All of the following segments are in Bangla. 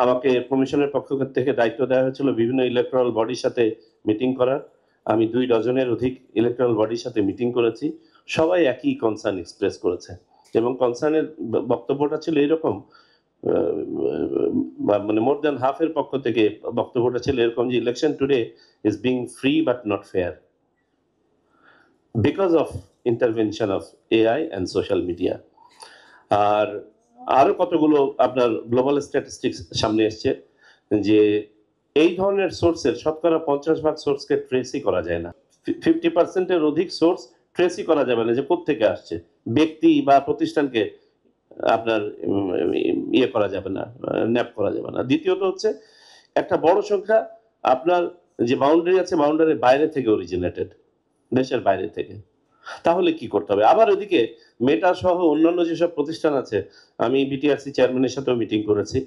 আমাকে কমিশনের পক্ষ থেকে দায়িত্ব দেওয়া হয়েছিল বিভিন্ন ইলেকট্রাল বডির সাথে মিটিং করার। আমি 2 ডজনের অধিক ইলেকট্রাল বডির সাথে মিটিং করেছি। সবাই একই কনসার্ন এক্সপ্রেস করেছে এবং কনসার্নের বক্তব্যটা ছিল এরকম, মানে মোর দ্যান হাফ এর পক্ষ থেকে বক্তব্যটা ছিল এরকম যে election today is being free but not fair because of intervention of AI and social media. আর আরো কতগুলো আপনার গ্লোবাল স্ট্যাটিস্টিক্স সামনে এসছে যে এই ধরনের সোর্সের শতকরা 50% সোর্সকে ট্রেসই করা যায় না। 50%-এর অধিক সোর্স ট্রেসই করা যাবে না যে কোত্থেকে আসছে, ব্যক্তি বা প্রতিষ্ঠানকে আপনার ইয়ে করা যাবে না, ন্যাপ করা যাবে না। দ্বিতীয়ত হচ্ছে একটা বড় সংখ্যা আপনার যে বাউন্ডারি আছে বাউন্ডারির বাইরে থেকে অরিজিনেটেড, দেশের বাইরে থেকে। তাহলে কি করতে হবে? আবার ওদিকে মেটা সহ অন্যান্য যেসব প্রতিষ্ঠান আছে, আমি বিটিআরসি চেয়ারম্যানের সাথেও মিটিং করেছি,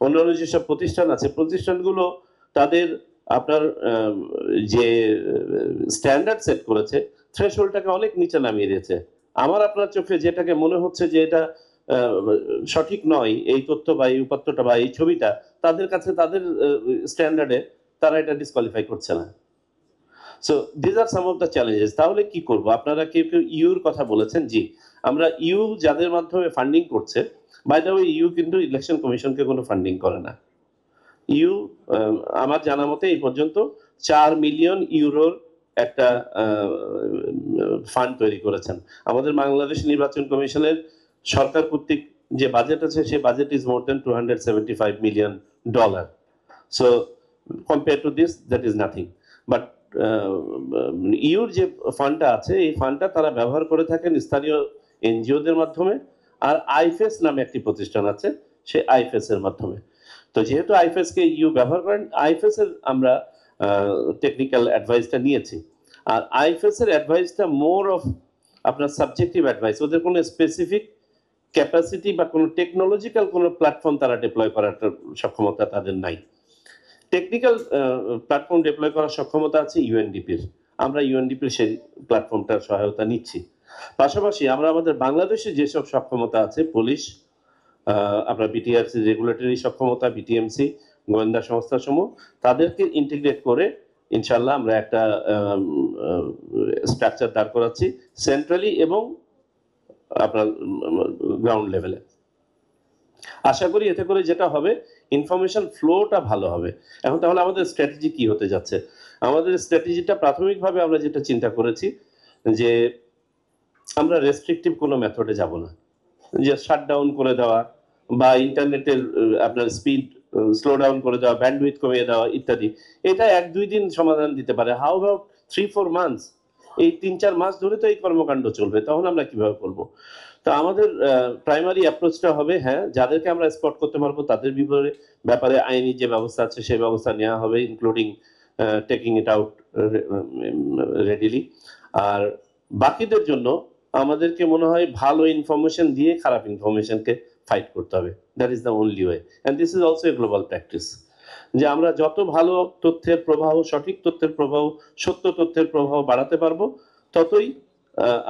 অন্যান্য যেসব প্রতিষ্ঠান আছে প্রতিষ্ঠানগুলো তাদের আপনার যে স্ট্যান্ডার্ড সেট করেছে থ্রেশহোল্ডটাকে অনেক নিচে নামিয়ে দিয়েছে। আমার আপনার চোখে যেটাকে মনে হচ্ছে যে এটা সঠিক নয়, এই তথ্য বা এই উপাত্তটা বা এই ছবিটা, তাদের কাছে তাদের স্ট্যান্ডার্ডে তারা এটা ডিসকোয়ালিফাই করছে না। So this are some of the challenges. তাহলে কি করব? আপনারা কেউ কেউ ইউর কথা বলেছেন। জি, আমরা ইউ যাদের মাধ্যমে ফান্ডিং করছে, বাই দ্য ওয়ে ইউ কিন্তু ইলেকশন কমিশনকে কোনো ফান্ডিং করে না। ইউ আমার জানা মতে এই পর্যন্ত 4 মিলিয়ন ইউরোর একটা ফান্ড তৈরি করেছেন। আমাদের বাংলাদেশ নির্বাচন কমিশনের সরকার কর্তৃক যে বাজেট আছে সেই budget is more than $275 million. So compare to this that is nothing. But your যে ফান্ডটা আছে এই ফান্ডটা তারা ব্যবহার করে থাকেন স্থানীয় এনজিওদের মাধ্যমে, আর আইফেস নামে একটি প্রতিষ্ঠান আছে সেই আইফেস এর মাধ্যমে। তো যেহেতু আইফেস কে ইউ ব্যবহার করেন, আইফেস এর আমরা টেকনিক্যাল অ্যাডভাইসটা নিয়েছি। আর আইফেস এর অ্যাডভাইসটা মোর অফ আপনার সাবজেক্টিভ অ্যাডভাইস, ওদের কোনো স্পেসিফিক ক্যাপাসিটি বা কোনো টেকনোলজিক্যাল কোনো প্ল্যাটফর্ম তারা ডিপ্লয় করার সক্ষমতা তাদের নাই। টেকনিক্যাল প্ল্যাটফর্ম ডিপ্লয় করার সক্ষমতা আছে ইউএনডিপির। আমরা ইউএনডিপির সেই প্ল্যাটফর্মটার সহায়তা নিচ্ছি। পাশাপাশি আমরা আমাদের বাংলাদেশে যেসব সক্ষমতা আছে, পুলিশ, আপনার বিটিআরসি রেগুলেটরি সক্ষমতা, বিটিএমসি, গোয়েন্দা সংস্থাসমূহ, তাদেরকে ইন্টিগ্রেট করে ইনশাল্লাহ আমরা একটা স্ট্রাকচার দাঁড় করাচ্ছি সেন্ট্রালি এবং আপনার গ্রাউন্ড লেভেলে। আশা করি এতে করে যেটা হবে ইনফরমেশন ফ্লোটা ভালো হবে। এখন তাহলে আমাদের স্ট্র্যাটেজি কি হতে যাচ্ছে? আমাদের স্ট্র্যাটেজিটা প্রাথমিকভাবে আমরা যেটা চিন্তা করেছি যে আমরা রেস্ট্রিকটিভ কোনো মেথডে যাব না, যে শাটডাউন করে দেওয়া বা ইন্টারনেটের আপনার স্পিড স্লো ডাউন করে দেওয়া, ব্যান্ডউইথ কমিয়ে দেওয়া ইত্যাদি। এটা 1-2 দিন সমাধান দিতে পারে। How about 3-4 months? এই 3-4 মাস ধরে তো এই কর্মকাণ্ড চলবে, তখন আমরা কিভাবে করব? তো আমাদের প্রাইমারি অ্যাপ্রোচটা হবে, হ্যাঁ, যাদেরকে আমরা স্পট করতে পারবো তাদের ব্যাপারে আইনি যে ব্যবস্থা আছে সেই ব্যবস্থা নেওয়া হবে, including taking it out readily. আর বাকিদের জন্য আমাদেরকে মনে হয় ভালো ইনফরমেশন দিয়ে খারাপ ইনফরমেশনকে ফাইট করতে হবে। That is the only way, and this is also a global practice. যে আমরা যত ভালো তথ্যের প্রবাহ, সঠিক তথ্যের প্রবাহ, সত্য তথ্যের প্রবাহ বাড়াতে পারবো, ততই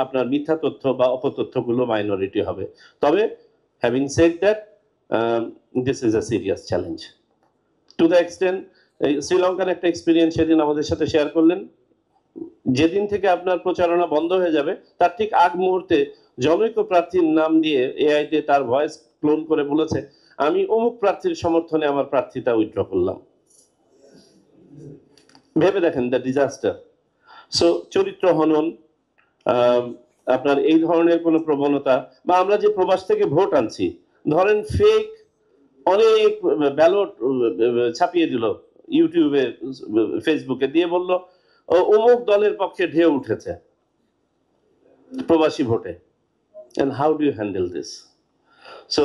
আপনার মিথ্যা তথ্য বা অপতথ্যগুলো মাইনরিটি হবে। তবে having said that, this is a serious challenge to the extent শ্রীলঙ্কার একটা এক্সপিরিয়েন্স সেদিন আমাদের সাথে শেয়ার করলেন। যেদিন থেকে আপনার প্রচারণা বন্ধ হয়ে যাবে তার ঠিক আগ মুহূর্তে জনৈক প্রার্থীর নাম দিয়ে এআই দিয়ে তার ভয়েস ক্লোন করে বলেছে, আমি অমুক প্রার্থীর সমর্থনে আমার প্রার্থিতা উইথড্র করলাম। ভেবে দেখেন দ্য ডিজাস্টার। সো চরিত্র হনন, আপনার এই ধরনের কোনো প্রবণতা, বা আমরা যে প্রবাস থেকে ভোট আনছি, ধরেন ফেক অনেক ব্যালট ছাপিয়ে দিল ইউটিউবে, ফেসবুকে দিয়ে বলল অমুক দলের পক্ষে ঢেউ উঠেছে প্রবাসী ভোটে। And how do you handle this? So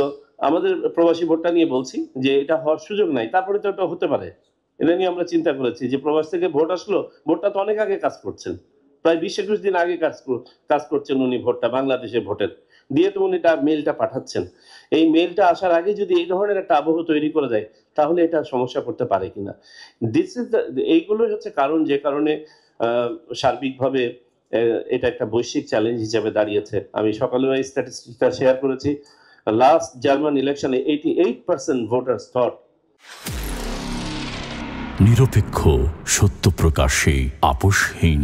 আমাদের প্রবাসী ভোটটা নিয়ে বলছি যে এটা হওয়ার সুযোগ নাই, তারপরে তো এটা হতে পারে। এটা নিয়ে আমরা চিন্তা করেছি যে প্রবাস থেকে ভোট আসলো, ভোটটা তো অনেক আগে কাজ করছেন, প্রায় 20-21 দিন আগে কাজ করছেন উনি ভোটটা, বাংলাদেশে ভোটের দিয়ে তো উনি মেইলটা পাঠাচ্ছেন। এই মেইলটা আসার আগে যদি এই ধরনের একটা আবহ তৈরি করে দেয় তাহলে এটা সমস্যা করতে পারে কিনা। দিস ইজ এইগুলোই হচ্ছে কারণ যে কারণে সার্বিকভাবে এটা একটা বৈশ্বিক চ্যালেঞ্জ হিসেবে দাঁড়িয়েছে। আমি সকালে এই স্ট্যাটিস্টিকটা শেয়ার করেছি। লাস্ট জার্মান ইলেকশনে 88% voters thought নিরপেক্ষ, সত্য প্রকাশে আপোষহীন।